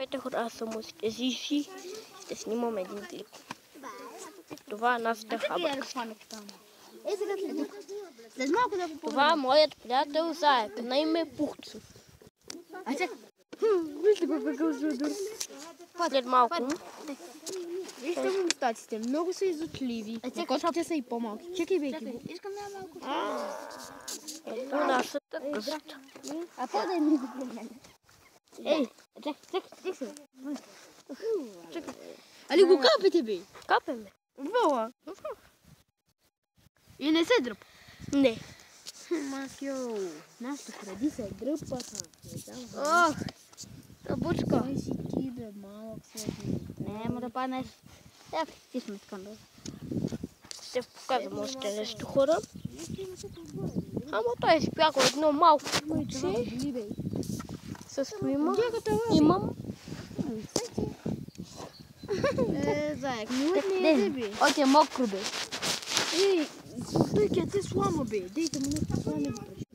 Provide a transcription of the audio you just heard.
Здравейте хора, аз съм Зиши. Ще снимам един клип. Това е нашата хабърка. Това е моят приятел Заек, на име Пухцо. Вижте го какъв жудър. След малко. Вижте го мустаците, много са изучливи. Котките са и по-малки. Чекай, бейки го. Искам най-малко. Ето нашата къща. А по-дай ми го при мен. Ей, чекай се. Али го капите, бе? Капеме. Вола. И не се дръпа. Не. Макио, нашата кради се дръпа. Ох, бучко. Ай си ти, бе, малък светли. Няма да паднеш. Ти сме скандал. Ще показвам още нещо хора. Ама той спяга едно малко куче. С мима. Имам. Заек, Оте мокро бе. Ей, той ке те слама, бе. Дейте му нещо слама да преш.